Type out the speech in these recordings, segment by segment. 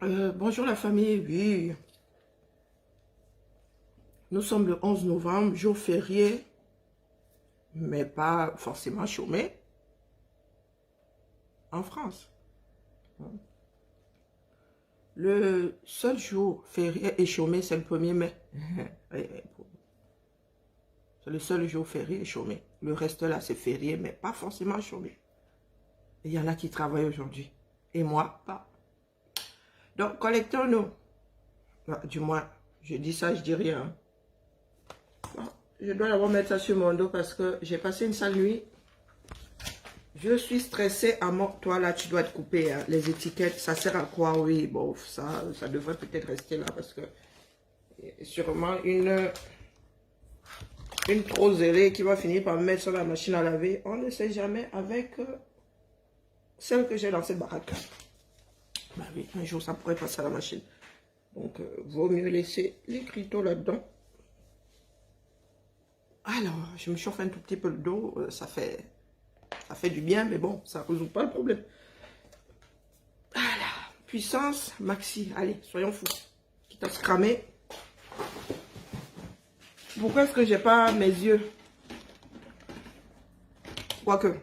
Bonjour la famille, oui. Nous sommes le 11 novembre, jour férié, mais pas forcément chômé en France. Le seul jour férié et chômé, c'est le 1er mai. C'est le seul jour férié et chômé. Le reste là, c'est férié, mais pas forcément chômé. Il y en a qui travaillent aujourd'hui. Et moi, pas. Donc, collectons-nous. Du moins, je dis ça, je dis rien. Je dois d'abord mettre ça sur mon dos parce que j'ai passé une sale nuit. Je suis stressée à mort. Toi, là, tu dois te couper. Hein. Les étiquettes, ça sert à quoi? Oui, bon, ça devrait peut-être rester là parce que sûrement une trop zélée qui va finir par me mettre sur la machine à laver. On ne sait jamais avec celle que j'ai dans cette baraque. Bah oui, un jour, ça pourrait passer à la machine. Donc, vaut mieux laisser l'écriteau là-dedans. Alors, je me chauffe un tout petit peu le dos. Ça fait du bien, mais bon, ça ne résout pas le problème. Voilà. Puissance, maxi. Allez, soyons fous. Quitte à se cramer. Pourquoi est-ce que j'ai pas mes yeux? Quoique.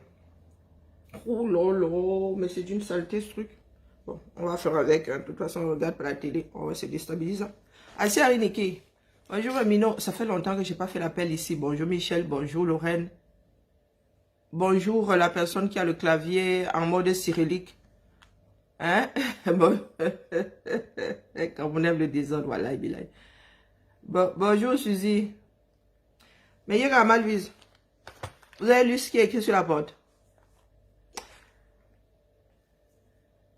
Oh lolo, mais c'est d'une saleté ce truc. Bon, on va faire avec. Hein. De toute façon, on regarde par la télé. On va se déstabiliser. Assez Ariniki. Bonjour Amino. Ça fait longtemps que je n'ai pas fait l'appel ici. Bonjour Michel. Bonjour Lorraine. Bonjour la personne qui a le clavier en mode cyrillique. Hein? Bon. Comme on aime le désordre, voilà. Bon, bonjour Suzy. Mais il y a Malvise. Vous avez lu ce qui est écrit sur la porte?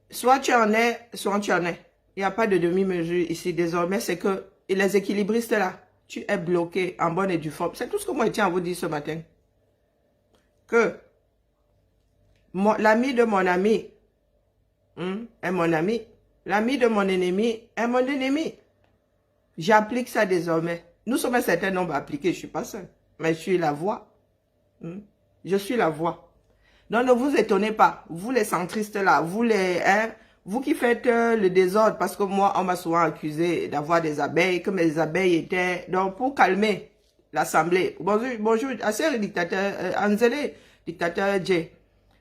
Soit tu en es, soit tu en es. Il n'y a pas de demi-mesure ici. Désormais, c'est que les équilibristes là, tu es bloqué en bonne et due forme. C'est tout ce que moi je tiens à vous dire ce matin. Que l'ami de mon ami est mon ami. L'ami de mon ennemi est mon ennemi. J'applique ça désormais. Nous sommes un certain nombre à appliquer. Je ne suis pas seul. Mais je suis la voix. Je suis la voix. Donc ne vous étonnez pas. Vous les centristes là, vous qui faites le désordre, parce que moi, on m'a souvent accusé d'avoir des abeilles, que mes abeilles étaient... Donc, pour calmer l'Assemblée. Bonjour, assez dictateur, Anzele, dictateur J.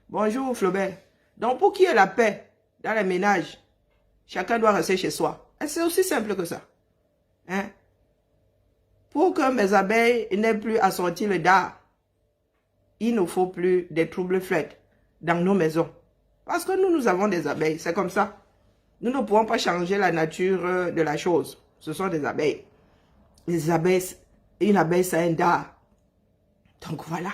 Bonjour, Flaubert. Donc, pour qu'il y ait la paix dans les ménages, chacun doit rester chez soi. Et c'est aussi simple que ça. Hein? Pour que mes abeilles n'aient plus à sortir le dard, il ne faut plus des troubles flètes dans nos maisons. Parce que nous avons des abeilles, c'est comme ça. Nous ne pouvons pas changer la nature de la chose. Ce sont des abeilles. Les abeilles, une abeille, c'est un dard. Donc voilà.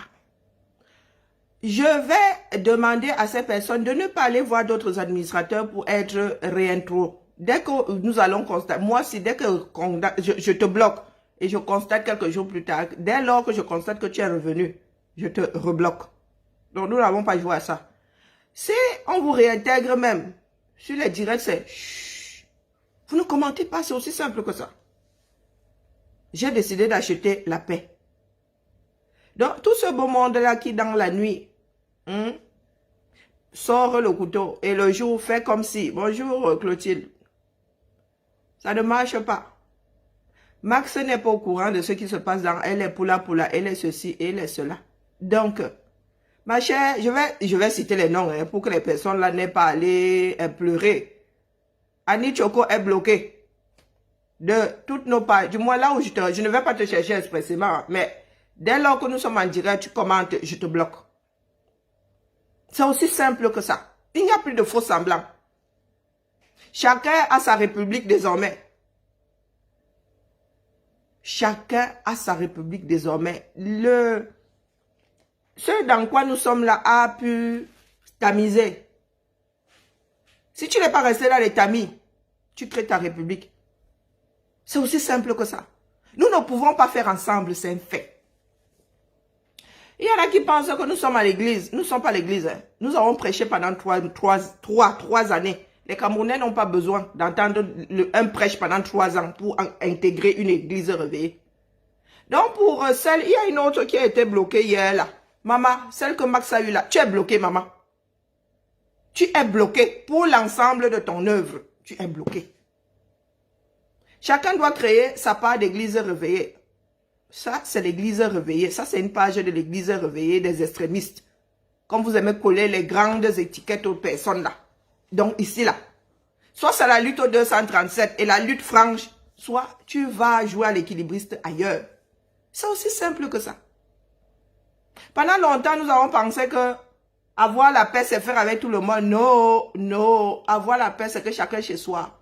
Je vais demander à ces personnes de ne pas aller voir d'autres administrateurs pour être réintro. Dès que nous allons constater, moi si dès que je te bloque et je constate quelques jours plus tard, dès lors que je constate que tu es revenu, je te rebloque. Donc nous n'avons pas joué à ça. Si on vous réintègre même sur les directs, c'est chut. Vous ne commentez pas, c'est aussi simple que ça. J'ai décidé d'acheter la paix. Donc tout ce beau monde-là qui dans la nuit sort le couteau et le jour fait comme si, bonjour Clotilde, ça ne marche pas. Max n'est pas au courant de ce qui se passe dans elle est poula, elle est ceci, elle est cela. Donc, ma chère, je vais citer les noms hein, pour que les personnes là n'aient pas à aller pleurer. Annie Choco est bloquée de toutes nos pages. Du moins là où je ne vais pas te chercher expressément, mais dès lors que nous sommes en direct, tu commentes, je te bloque. C'est aussi simple que ça. Il n'y a plus de faux semblants. Chacun a sa république désormais. Chacun a sa république désormais. Ce dans quoi nous sommes là a pu tamiser. Si tu n'es pas resté dans les tamis, tu crées ta république. C'est aussi simple que ça. Nous ne pouvons pas faire ensemble, c'est un fait. Il y en a qui pensent que nous sommes à l'église. Nous ne sommes pas à l'église. Hein. Nous avons prêché pendant trois années. Les Camerounais n'ont pas besoin d'entendre un prêche pendant 3 ans pour intégrer une église réveillée. Donc pour celle, il y a une autre qui a été bloquée hier là. Maman, celle que Max a eue là, tu es bloquée maman. Tu es bloquée pour l'ensemble de ton œuvre. tu es bloqué. Chacun doit créer sa part d'église réveillée. Ça, c'est l'église réveillée. Ça, c'est une page de l'église réveillée des extrémistes. Comme vous aimez coller les grandes étiquettes aux personnes là. Donc, ici, là. Soit c'est la lutte au 237 et la lutte franche, soit tu vas jouer à l'équilibriste ailleurs. C'est aussi simple que ça. Pendant longtemps, nous avons pensé que avoir la paix, c'est faire avec tout le monde. Non, non. Avoir la paix, c'est que chacun chez soi.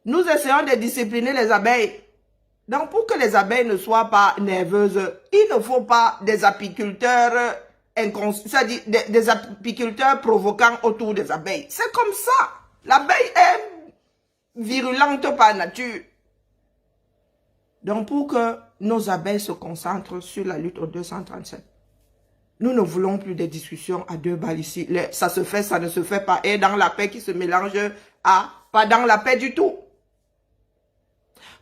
Nous essayons de discipliner les abeilles. Donc, pour que les abeilles ne soient pas nerveuses, il ne faut pas des apiculteurs c'est-à-dire des apiculteurs provoquants autour des abeilles. C'est comme ça. L'abeille est virulente par nature. Donc, pour que nos abeilles se concentrent sur la lutte au 237, nous ne voulons plus des discussions à deux balles ici. Ça se fait, ça ne se fait pas. Et dans la paix qui se mélange à pas dans la paix du tout.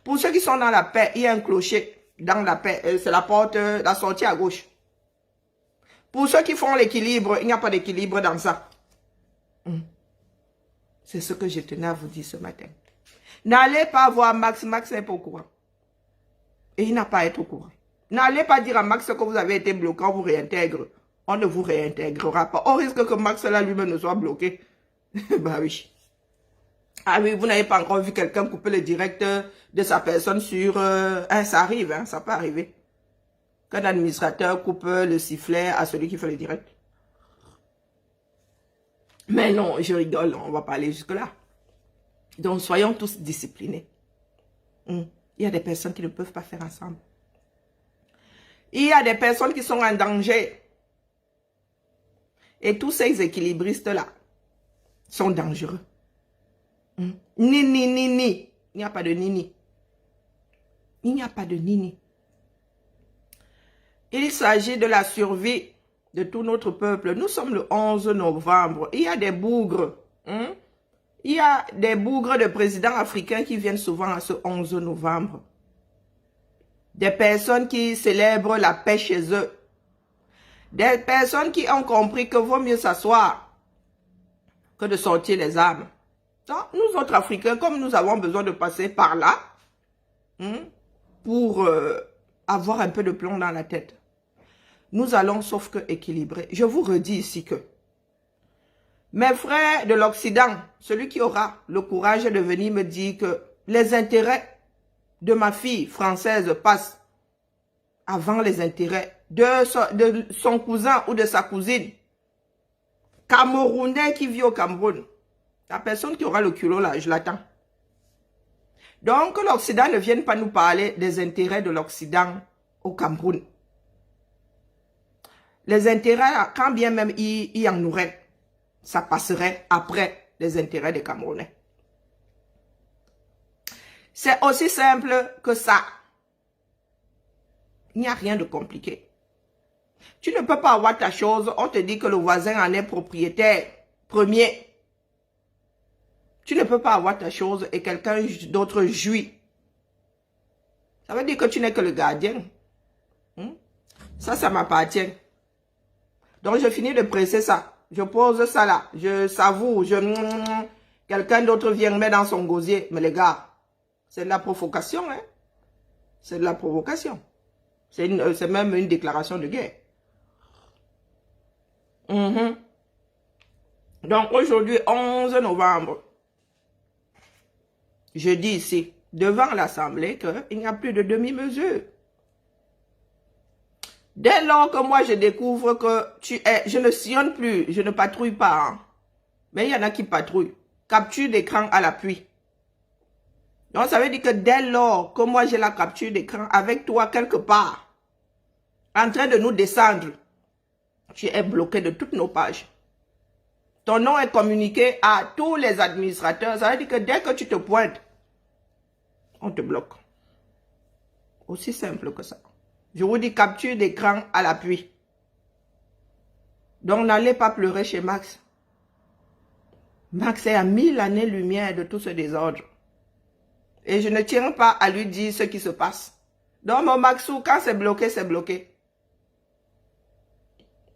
Pour ceux qui sont dans la paix, il y a un clocher dans la paix. C'est la porte, la sortie à gauche. Pour ceux qui font l'équilibre, il n'y a pas d'équilibre dans ça. C'est ce que je tenais à vous dire ce matin. N'allez pas voir Max. Max n'est pas au courant. Et il n'a pas à être au courant. N'allez pas dire à Max que vous avez été bloqué, on vous réintègre. On ne vous réintégrera pas. Au risque que Max là lui-même ne soit bloqué. Bah oui. Ah oui, vous n'avez pas encore vu quelqu'un couper le direct de sa personne sur... ça arrive, hein, ça peut arriver. Qu'un administrateur coupe le sifflet à celui qui fait le direct. Mais non, je rigole, on va pas aller jusque-là. Donc, soyons tous disciplinés. Il y a des personnes qui ne peuvent pas faire ensemble. Il y a des personnes qui sont en danger. Et tous ces équilibristes-là sont dangereux. Ni. Il n'y a pas de ni. Il n'y a pas de ni. Il s'agit de la survie de tout notre peuple. Nous sommes le 11 novembre. Il y a des bougres. Il y a des bougres de présidents africains qui viennent souvent à ce 11 novembre. Des personnes qui célèbrent la paix chez eux. Des personnes qui ont compris que vaut mieux s'asseoir que de sortir les armes. Donc, nous autres Africains, comme nous avons besoin de passer par là, pour avoir un peu de plomb dans la tête, nous allons sauf que équilibrer. Je vous redis ici que mes frères de l'Occident, celui qui aura le courage de venir me dire que les intérêts de ma fille française passent avant les intérêts de son cousin ou de sa cousine, Camerounais qui vit au Cameroun, la personne qui aura le culot là, je l'attends. Donc, que l'Occident ne vienne pas nous parler des intérêts de l'Occident au Cameroun. Les intérêts, quand bien même il y en aurait, ça passerait après les intérêts des Camerounais. C'est aussi simple que ça. Il n'y a rien de compliqué. Tu ne peux pas avoir ta chose, on te dit que le voisin en est propriétaire premier. Tu ne peux pas avoir ta chose et quelqu'un d'autre jouit. Ça veut dire que tu n'es que le gardien. Ça m'appartient. Donc, je finis de presser ça. Je pose ça là. Je savoure. Quelqu'un d'autre vient me mettre dans son gosier. Mais les gars, c'est de la provocation. Hein? C'est de la provocation. C'est même une déclaration de guerre. Donc, aujourd'hui, 11 novembre, je dis ici, devant l'Assemblée, qu'il n'y a plus de demi-mesure. Dès lors que moi, je découvre que je ne sillonne plus, je ne patrouille pas. Hein. Mais il y en a qui patrouillent. Capture d'écran à l'appui. Donc, ça veut dire que dès lors que moi, j'ai la capture d'écran avec toi quelque part, en train de nous descendre, tu es bloqué de toutes nos pages. Ton nom est communiqué à tous les administrateurs. Ça veut dire que dès que tu te pointes, on te bloque. Aussi simple que ça. Je vous dis capture d'écran à l'appui. Donc n'allez pas pleurer chez Max. Max est à 1000 années-lumière de tout ce désordre. Et je ne tiens pas à lui dire ce qui se passe. Donc mon Maxou, quand c'est bloqué, c'est bloqué.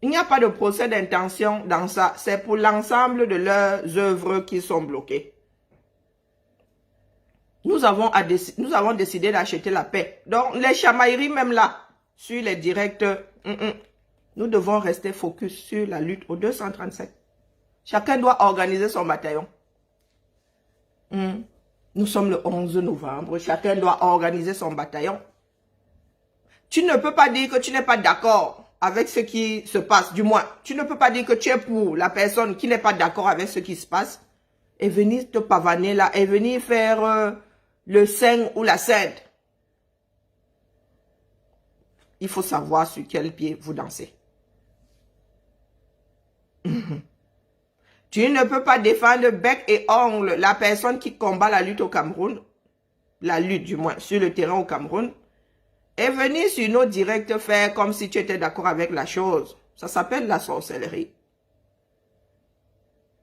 Il n'y a pas de procès d'intention dans ça. C'est pour l'ensemble de leurs œuvres qui sont bloquées. Nous avons décidé d'acheter la paix. Donc, les chamailleries, même là, sur les directs, nous devons rester focus sur la lutte au 237. Chacun doit organiser son bataillon. Nous sommes le 11 novembre. Chacun doit organiser son bataillon. Tu ne peux pas dire que tu n'es pas d'accord avec ce qui se passe. Du moins, tu ne peux pas dire que tu es pour la personne qui n'est pas d'accord avec ce qui se passe et venir te pavaner là et venir faire le saint ou la sainte. Il faut savoir sur quel pied vous dansez. Tu ne peux pas défendre bec et ongle la personne qui combat la lutte au Cameroun, la lutte du moins sur le terrain au Cameroun, et venir sur nos directs faire comme si tu étais d'accord avec la chose. Ça s'appelle la sorcellerie.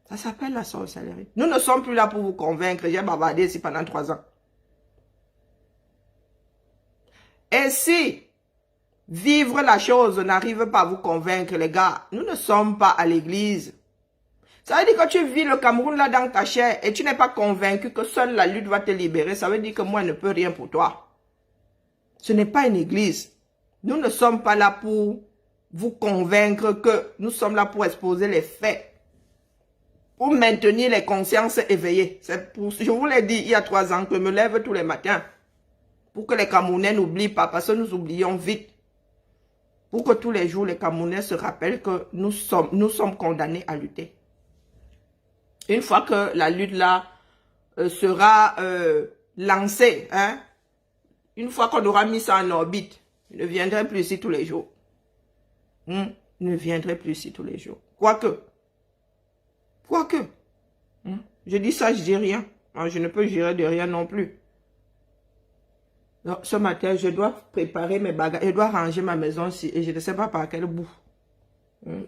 Ça s'appelle la sorcellerie. Nous ne sommes plus là pour vous convaincre. J'ai bavardé ici pendant 3 ans. Et si vivre la chose n'arrive pas à vous convaincre, les gars, nous ne sommes pas à l'église. Ça veut dire que tu vis le Cameroun là dans ta chair et tu n'es pas convaincu que seule la lutte va te libérer. Ça veut dire que moi, je ne peux rien pour toi. Ce n'est pas une église. Nous ne sommes pas là pour vous convaincre que nous sommes là pour exposer les faits. Pour maintenir les consciences éveillées. Je vous l'ai dit il y a 3 ans que je me lève tous les matins. Pour que les Camerounais n'oublient pas, parce que nous oublions vite. Pour que tous les jours, les Camerounais se rappellent que nous sommes condamnés à lutter. Une fois que la lutte là sera lancée, hein, une fois qu'on aura mis ça en orbite, je ne viendrai plus ici tous les jours. Je ne viendrai plus ici tous les jours. Quoique. Je dis ça, je dis rien. Je ne peux gérer de rien non plus. Donc, ce matin, je dois préparer mes bagages. Je dois ranger ma maison ici. Et je ne sais pas par quel bout.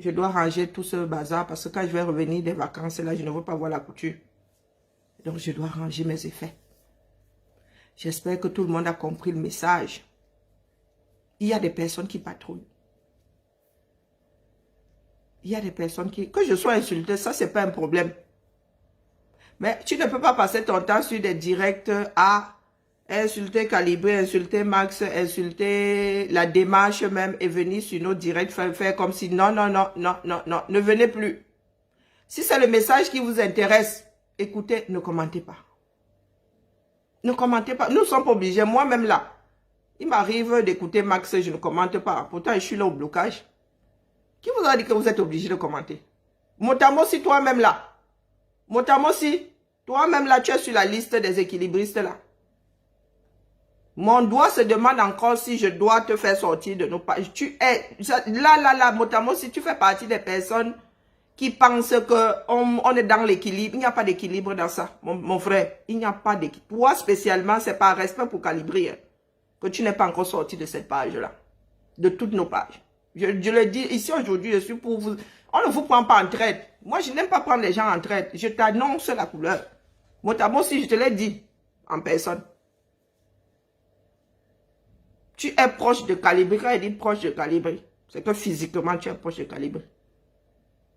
Je dois ranger tout ce bazar. Parce que quand je vais revenir des vacances, là, je ne veux pas voir la couture. Donc, je dois ranger mes effets. J'espère que tout le monde a compris le message. Il y a des personnes qui patrouillent. Il y a des personnes qui... Que je sois insultée, ça, c'est pas un problème. Mais tu ne peux pas passer ton temps sur des directs à insulter Calibré, insulter Max, insulter la démarche même et venir sur nos directs faire comme si non, ne venez plus. Si c'est le message qui vous intéresse, écoutez, ne commentez pas. Ne commentez pas. Nous ne sommes pas obligés. Moi-même là, il m'arrive d'écouter Max, je ne commente pas. Pourtant, je suis là au blocage. Qui vous a dit que vous êtes obligé de commenter? Motamo, si toi-même là. Motamo, si toi-même là, tu es sur la liste des équilibristes là. Mon doigt se demande encore si je dois te faire sortir de nos pages. Tu es là, Motamo, si tu fais partie des personnes qui pensent qu'on est dans l'équilibre. Il n'y a pas d'équilibre dans ça, mon frère. Il n'y a pas d'équilibre. Toi, spécialement, c'est par respect pour Calibri hein, que tu n'es pas encore sorti de cette page-là. De toutes nos pages. Je le dis ici aujourd'hui, je suis pour vous. On ne vous prend pas en traite. Moi, je n'aime pas prendre les gens en traite. Je t'annonce la couleur. Motamo, si je te l'ai dit en personne. Tu es proche de Calibri. Quand il dit proche de Calibri, c'est que physiquement, tu es proche de Calibri.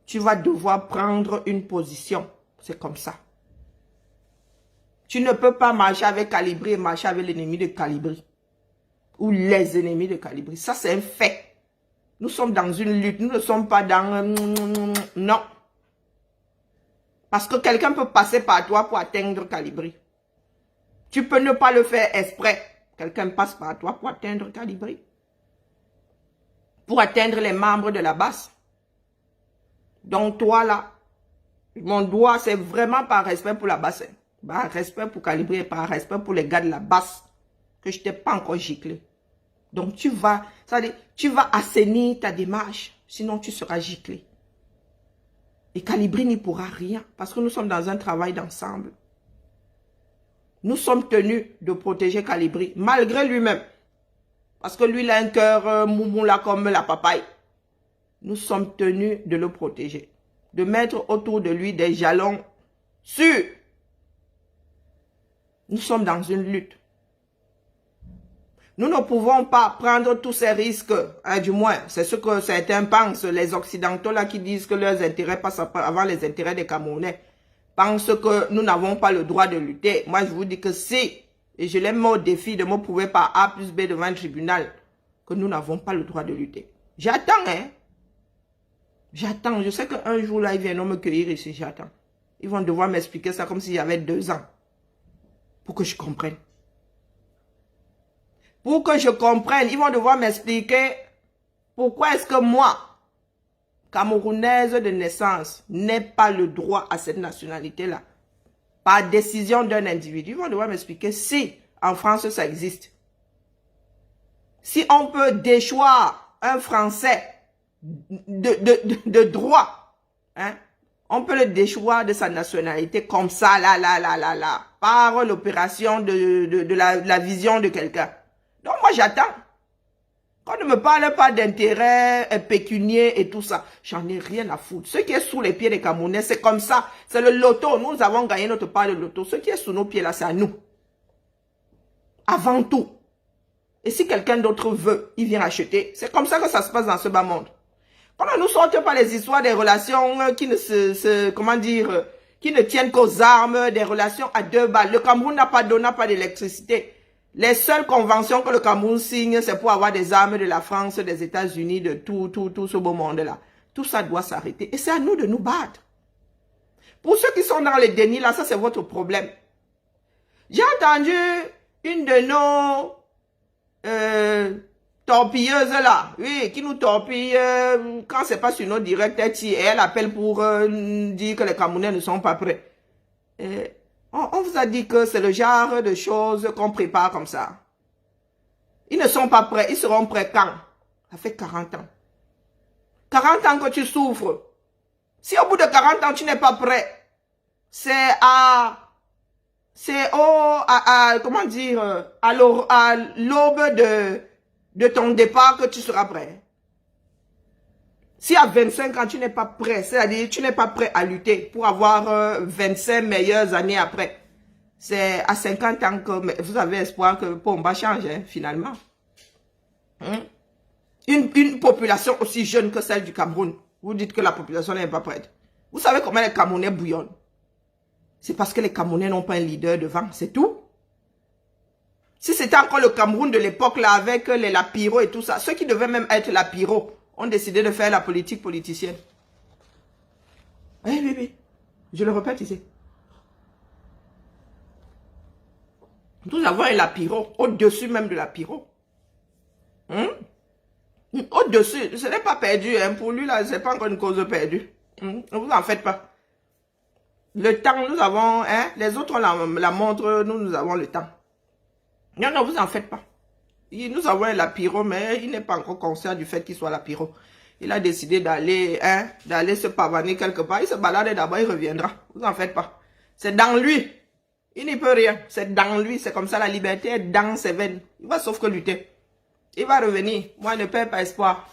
Tu vas devoir prendre une position. C'est comme ça. Tu ne peux pas marcher avec Calibri et marcher avec l'ennemi de Calibri. Ou les ennemis de Calibri. Ça, c'est un fait. Nous sommes dans une lutte. Nous ne sommes pas dans... Non. Parce que quelqu'un peut passer par toi pour atteindre Calibri. Tu peux ne pas le faire exprès. Quelqu'un passe par toi pour atteindre Calibri. Pour atteindre les membres de la base. Donc toi là, mon doigt c'est vraiment par respect pour la base. Par respect pour Calibri et par respect pour les gars de la base. Que je t'ai pas encore giclé. Donc tu vas assainir ta démarche. Sinon tu seras giclé. Et Calibri n'y pourra rien. Parce que nous sommes dans un travail d'ensemble. Nous sommes tenus de protéger Calibri. Malgré lui-même. Parce que lui il a un cœur moumoula comme la papaye. Nous sommes tenus de le protéger. De mettre autour de lui des jalons sûrs. Nous sommes dans une lutte. Nous ne pouvons pas prendre tous ces risques, hein, du moins, c'est ce que certains pensent, les Occidentaux là qui disent que leurs intérêts passent avant les intérêts des Camerounais, pensent que nous n'avons pas le droit de lutter. Moi, je vous dis que si, et je les mets au défi de me prouver par A plus B devant un tribunal, que nous n'avons pas le droit de lutter. J'attends, hein. J'attends. Je sais qu'un jour là, ils viendront me cueillir ici, j'attends. Ils vont devoir m'expliquer ça comme s'il y avait 2 ans. Pour que je comprenne. Pour que je comprenne, ils vont devoir m'expliquer pourquoi est-ce que moi, Camerounaise de naissance, n'ai pas le droit à cette nationalité-là. Par décision d'un individu. Ils vont devoir m'expliquer si en France ça existe. Si on peut déchoir un Français de droit, hein, on peut le déchoir de sa nationalité comme ça, là, par l'opération de la vision de quelqu'un. Donc moi j'attends. Quand on ne me parle pas d'intérêt pécunier et tout ça, j'en ai rien à foutre. Ce qui est sous les pieds des Camerounais, c'est comme ça. C'est le loto. Nous avons gagné notre part de loto. Ce qui est sous nos pieds là, c'est à nous. Avant tout. Et si quelqu'un d'autre veut, il vient acheter. C'est comme ça que ça se passe dans ce bas monde. Quand on ne nous sorte pas les histoires des relations qui ne comment dire, qui ne tiennent qu'aux armes, des relations à 2 balles. Le Cameroun n'a pas d'électricité. Les seules conventions que le Cameroun signe, c'est pour avoir des armes de la France, des États-Unis, de tout ce beau monde-là. Tout ça doit s'arrêter. Et c'est à nous de nous battre. Pour ceux qui sont dans le déni, là, ça c'est votre problème. J'ai entendu une de nos torpilleuses là, oui, qui nous torpille quand c'est pas sur nos directs, elle appelle pour dire que les Camerounais ne sont pas prêts. On vous a dit que c'est le genre de choses qu'on prépare comme ça. Ils ne sont pas prêts. Ils seront prêts quand? Ça fait 40 ans. 40 ans que tu souffres. Si au bout de 40 ans, tu n'es pas prêt, c'est comment dire, à l'aube de ton départ que tu seras prêt. Si à 25 ans, tu n'es pas prêt, c'est-à-dire tu n'es pas prêt à lutter pour avoir 25 meilleures années après, c'est à 50 ans que vous avez espoir que Pomba change, hein, finalement. Hein? Une population aussi jeune que celle du Cameroun, vous dites que la population n'est pas prête. Vous savez comment les Camerounais bouillonnent? C'est parce que les Camerounais n'ont pas un leader devant, c'est tout. Si c'était encore le Cameroun de l'époque là, avec les Lapiro et tout ça, ceux qui devaient même être Lapiro, ont décidé de faire la politique politicienne. Oui. Je le répète ici. Nous avons un Lapiro, au-dessus même de Lapiro. Au-dessus, ce n'est pas perdu. Hein. Pour lui, là, ce n'est pas encore une cause perdue. Ne vous en faites pas. Le temps, nous avons, hein, les autres ont la montre, nous avons le temps. Non, vous en faites pas. Nous avons un Lapiro, mais il n'est pas encore conscient du fait qu'il soit Lapiro. Il a décidé d'aller se pavaner quelque part. Il se balade d'abord, il reviendra. Vous en faites pas. C'est dans lui. Il n'y peut rien. C'est dans lui. C'est comme ça, la liberté est dans ses veines. Il va sauf que lutter. Il va revenir. Moi, ne perds pas espoir.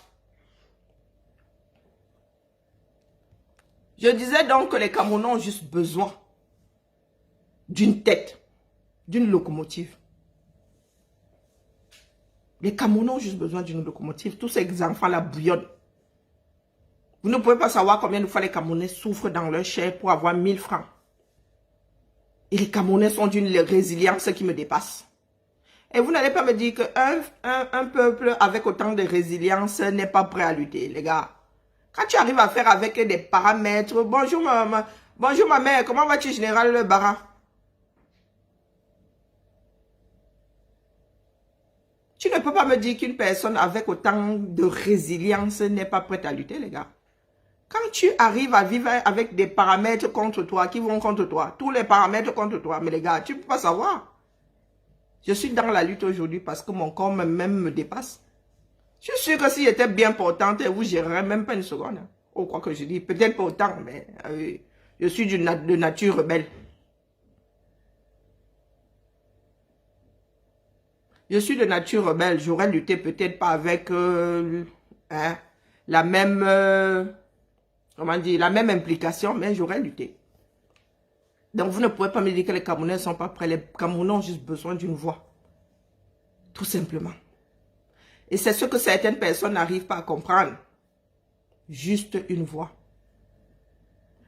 Je disais donc que les Camerounais ont juste besoin d'une tête, d'une locomotive. Les Camerounais ont juste besoin d'une locomotive. Tous ces enfants-là bouillonnent. Vous ne pouvez pas savoir combien de fois les Camerounais souffrent dans leur chair pour avoir 1000 francs. Et les Camerounais sont d'une résilience qui me dépasse. Et vous n'allez pas me dire qu'un peuple avec autant de résilience n'est pas prêt à lutter, les gars. Quand tu arrives à faire avec des paramètres, bonjour ma mère, comment vas-tu, général Barra? Tu ne peux pas me dire qu'une personne avec autant de résilience n'est pas prête à lutter, les gars. Quand tu arrives à vivre avec des paramètres contre toi, qui vont contre toi, tous les paramètres contre toi, mais les gars, tu ne peux pas savoir. Je suis dans la lutte aujourd'hui parce que mon corps même me dépasse. Je suis sûr que si j'étais bien portante, vous gérerez même pas une seconde. Oh, quoi que je dis, peut-être pas autant, mais je suis de nature rebelle. Je suis de nature rebelle. J'aurais lutté peut-être pas avec la même, comment dire, la même implication, mais j'aurais lutté. Donc vous ne pouvez pas me dire que les Camerounais ne sont pas prêts. Les Camerounais ont juste besoin d'une voix. Tout simplement. Et c'est ce que certaines personnes n'arrivent pas à comprendre. Juste une voix.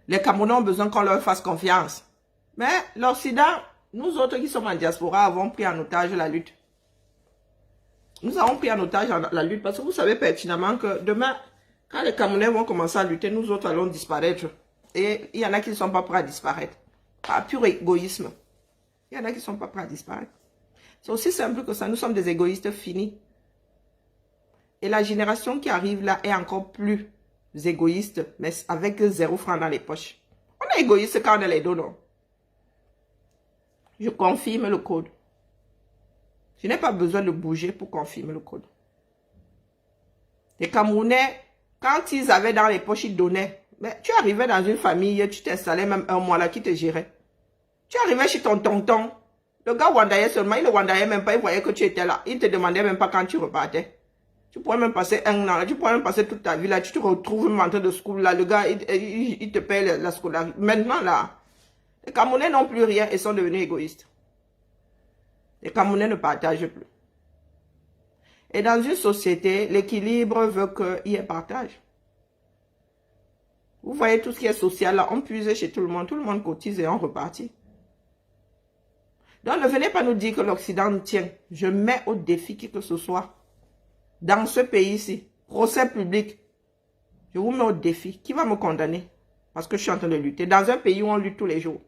Les Camerounais ont besoin qu'on leur fasse confiance. Mais l'Occident, nous autres qui sommes en diaspora, avons pris en otage la lutte. Nous avons pris en otage la lutte parce que vous savez pertinemment que demain, quand les Camerounais vont commencer à lutter, nous autres allons disparaître. Et il y en a qui ne sont pas prêts à disparaître. Par pur égoïsme. Il y en a qui ne sont pas prêts à disparaître. C'est aussi simple que ça. Nous sommes des égoïstes finis. Et la génération qui arrive là est encore plus égoïste, mais avec 0 francs dans les poches. On est égoïste quand on a les dos, non? Je confirme le code. Je n'ai pas besoin de bouger pour confirmer le code. Les Camerounais, quand ils avaient dans les poches, ils donnaient. Mais tu arrivais dans une famille, tu t'installais même un mois là qui te gérait. Tu arrivais chez ton tonton. Le gars wandayait seulement, il ne wandayait même pas, il voyait que tu étais là. Il ne te demandait même pas quand tu repartais. Tu pourrais même passer 1 an, tu pourrais même passer toute ta vie là. Tu te retrouves même en train de school là. Le gars, il te paye la scolarité. Maintenant là, les Camerounais n'ont plus rien et sont devenus égoïstes. Les Camerounais ne partagent plus. Et dans une société, l'équilibre veut qu'il y ait partage. Vous voyez tout ce qui est social là, on puise chez tout le monde cotise et on repartit. Donc ne venez pas nous dire que l'Occident nous tient. Je mets au défi qui que ce soit. Dans ce pays-ci, procès public, je vous mets au défi. Qui va me condamner? Parce que je suis en train de lutter. Dans un pays où on lutte tous les jours.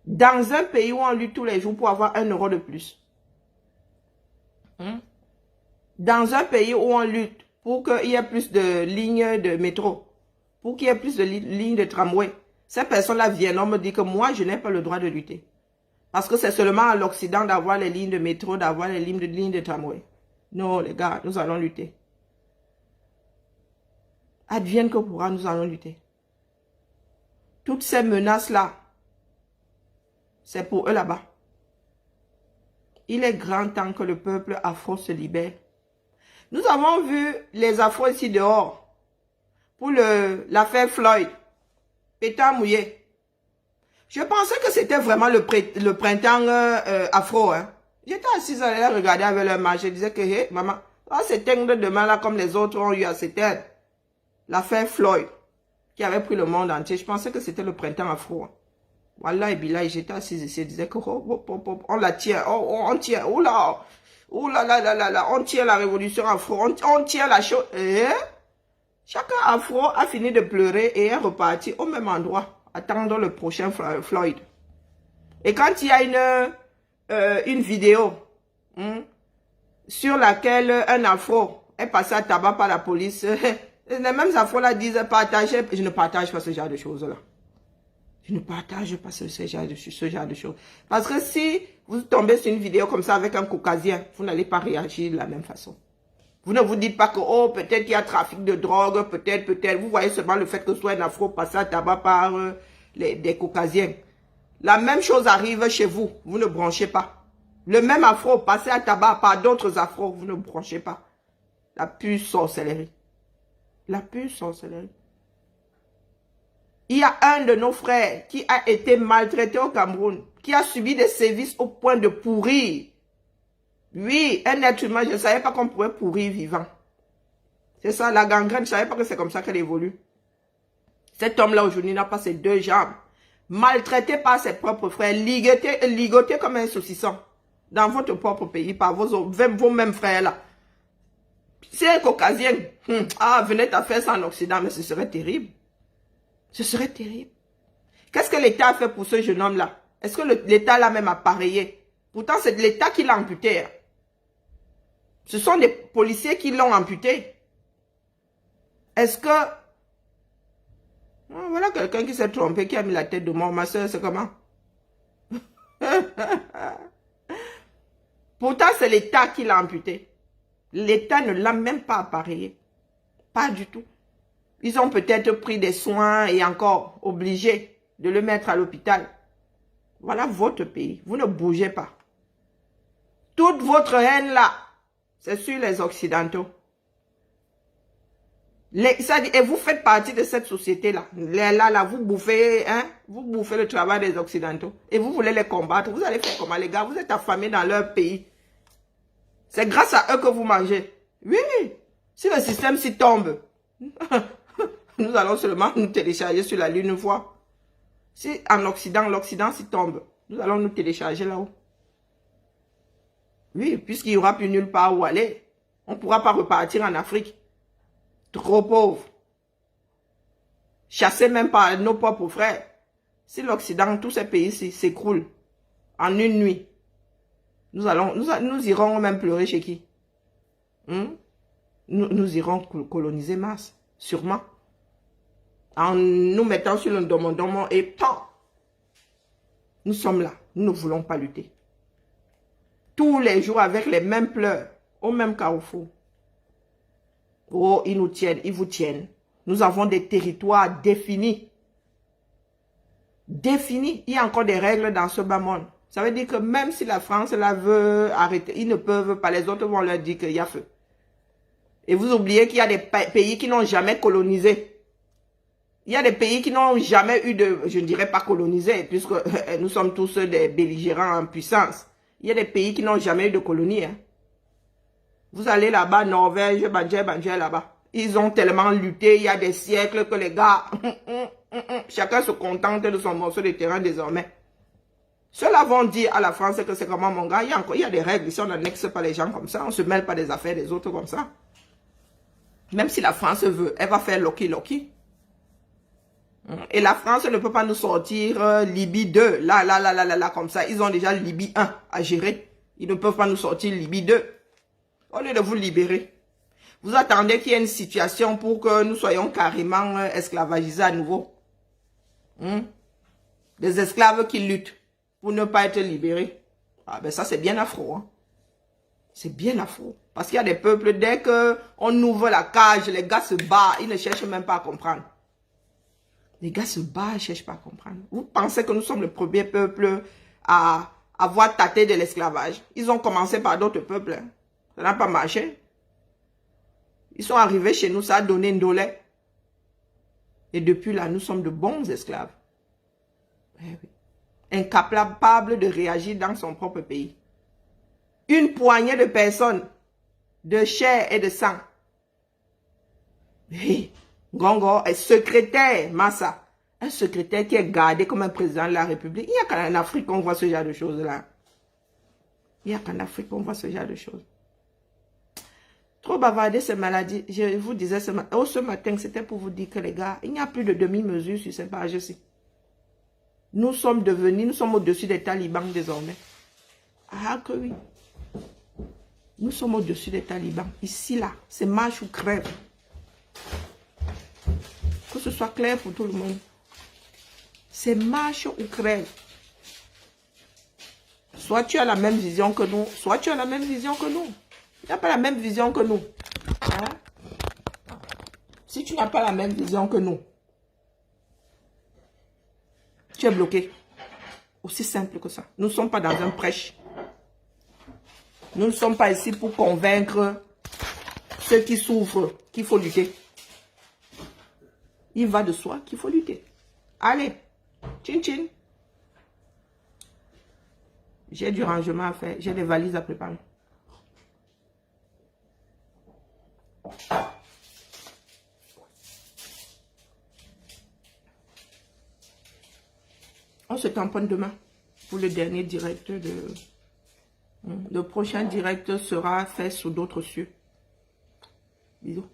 Dans un pays où on lutte tous les jours pour avoir 1 euro de plus. Dans un pays où on lutte pour qu'il y ait plus de lignes de métro. Pour qu'il y ait plus de lignes de tramway. Ces personnes-là viennent, on me dit que moi, je n'ai pas le droit de lutter. Parce que c'est seulement à l'Occident d'avoir les lignes de métro, d'avoir les lignes de tramway. Non, les gars, nous allons lutter. Advienne que pourra, nous allons lutter. Toutes ces menaces-là, c'est pour eux là-bas. Il est grand temps que le peuple afro se libère. Nous avons vu les afros ici dehors pour l'affaire Floyd. Pétard mouillé. Je pensais que c'était vraiment le printemps afro. Hein. J'étais assise à la regarder avec leur mari. Je disais que, hey, maman, on va s'éteindre demain là comme les autres ont eu à s'éteindre. L'affaire Floyd, qui avait pris le monde entier. Je pensais que c'était le printemps afro. Voilà, et Bila, j'étais assise ici. Je disais que, on la tient. On tient. Oula, on tient la révolution afro. On tient la chose. Chacun afro a fini de pleurer et est reparti au même endroit. Attendre le prochain Floyd. Et quand il y a une vidéo sur laquelle un afro est passé à tabac par la police, les mêmes afros là disent partager. Je ne partage pas ce genre de choses-là. Je ne partage pas ce genre de choses. Parce que si vous tombez sur une vidéo comme ça avec un caucasien, vous n'allez pas réagir de la même façon. Vous ne vous dites pas que, oh, peut-être qu'il y a trafic de drogue, peut-être. Vous voyez seulement le fait que ce soit un afro passé à tabac par des caucasiens. La même chose arrive chez vous. Vous ne branchez pas. Le même afro passé à tabac par d'autres afros. Vous ne branchez pas. La pure sorcellerie. La pure sorcellerie. Il y a un de nos frères qui a été maltraité au Cameroun. Qui a subi des sévices au point de pourrir. Oui, un être humain, je ne savais pas qu'on pouvait pourrir vivant. C'est ça, la gangrène, je ne savais pas que c'est comme ça qu'elle évolue. Cet homme-là aujourd'hui n'a pas ses 2 jambes. Maltraité par ses propres frères, ligoté comme un saucisson. Dans votre propre pays, par vos mêmes frères-là. C'est un caucasien. Venez à faire ça en Occident, mais ce serait terrible. Ce serait terrible. Qu'est-ce que l'État a fait pour ce jeune homme-là? Est-ce que l'État l'a même appareillé? Pourtant, c'est l'État qui l'a amputé. Ce sont des policiers qui l'ont amputé. Est-ce que... Voilà quelqu'un qui s'est trompé, qui a mis la tête de mort. Ma soeur, c'est comment? Pourtant, c'est l'État qui l'a amputé. L'État ne l'a même pas appareillé. Pas du tout. Ils ont peut-être pris des soins et encore obligés de le mettre à l'hôpital. Voilà votre pays. Vous ne bougez pas. Toute votre haine là, c'est sur les Occidentaux. Et vous faites partie de cette société-là. Là, vous bouffez le travail des Occidentaux. Et vous voulez les combattre. Vous allez faire comment, les gars? Vous êtes affamés dans leur pays. C'est grâce à eux que vous mangez. Oui, si le système s'y tombe, nous allons seulement nous télécharger sur la Lune une fois. Si en Occident, l'Occident s'y tombe, nous allons nous télécharger là-haut. Oui, puisqu'il n'y aura plus nulle part où aller. On ne pourra pas repartir en Afrique. Trop pauvre. Chassés même par nos propres frères. Si l'Occident, tous ces pays s'écroulent en une nuit, nous irons même pleurer chez qui? Nous irons coloniser Mars, sûrement. En nous mettant sur le domo et pan. Nous sommes là. Nous ne voulons pas lutter. Tous les jours avec les mêmes pleurs, au même carrefour. Oh, ils nous tiennent, ils vous tiennent. Nous avons des territoires définis. Définis. Il y a encore des règles dans ce bas monde. Ça veut dire que même si la France la veut arrêter, ils ne peuvent pas. Les autres vont leur dire qu'il y a feu. Et vous oubliez qu'il y a des pays qui n'ont jamais colonisé. Il y a des pays qui n'ont jamais eu de, je ne dirais pas colonisé, puisque nous sommes tous des belligérants en puissance. Il y a des pays qui n'ont jamais eu de colonie. Hein. Vous allez là-bas, Norvège, Banjé là-bas. Ils ont tellement lutté il y a des siècles que les gars, chacun se contente de son morceau de terrain désormais. Ceux-là vont dire à la France que c'est comment mon gars, il y a des règles. Ici, on n'annexe pas les gens comme ça, on ne se mêle pas des affaires des autres comme ça. Même si la France veut, elle va faire Loki. Et la France ne peut pas nous sortir Libye 2, là, comme ça. Ils ont déjà Libye 1 à gérer. Ils ne peuvent pas nous sortir Libye 2. Au lieu de vous libérer. Vous attendez qu'il y ait une situation pour que nous soyons carrément esclavagisés à nouveau. Des esclaves qui luttent pour ne pas être libérés. Ah ben ça c'est bien affreux. Hein. C'est bien affreux. Parce qu'il y a des peuples, dès qu'on ouvre la cage, les gars se battent. Ils ne cherchent même pas à comprendre. Les gars se battent, ils ne cherchent pas à comprendre. Vous pensez que nous sommes le premier peuple à avoir tâté de l'esclavage? Ils ont commencé par d'autres peuples. Hein. Ça n'a pas marché. Ils sont arrivés chez nous, ça a donné une dolée. Et depuis là, nous sommes de bons esclaves. Eh oui. Incapables de réagir dans son propre pays. Une poignée de personnes, de chair et de sang. Hey, Gongo est secrétaire, Massa. Un secrétaire qui est gardé comme un président de la République. Il n'y a qu'en Afrique qu'on voit ce genre de choses-là. Il n'y a qu'en Afrique qu'on voit ce genre de choses. Trop bavarder ces maladies. Je vous disais ce matin, c'était pour vous dire que les gars, il n'y a plus de demi-mesure sur ces pages-ci. Nous sommes au-dessus des talibans désormais. Ah que oui. Nous sommes au-dessus des talibans. Ici, là, c'est marche ou crève. Que ce soit clair pour tout le monde. C'est marche ou crève. Soit tu as la même vision que nous, soit tu as la même vision que nous. Tu n'as pas la même vision que nous. Hein? Si tu n'as pas la même vision que nous, tu es bloqué. Aussi simple que ça. Nous ne sommes pas dans un prêche. Nous ne sommes pas ici pour convaincre ceux qui souffrent qu'il faut lutter. Il va de soi qu'il faut lutter. Allez, tchin tchin. J'ai du rangement à faire. J'ai des valises à préparer. On se tamponne demain pour le dernier direct de... Le prochain direct sera fait sous d'autres cieux. Bisous.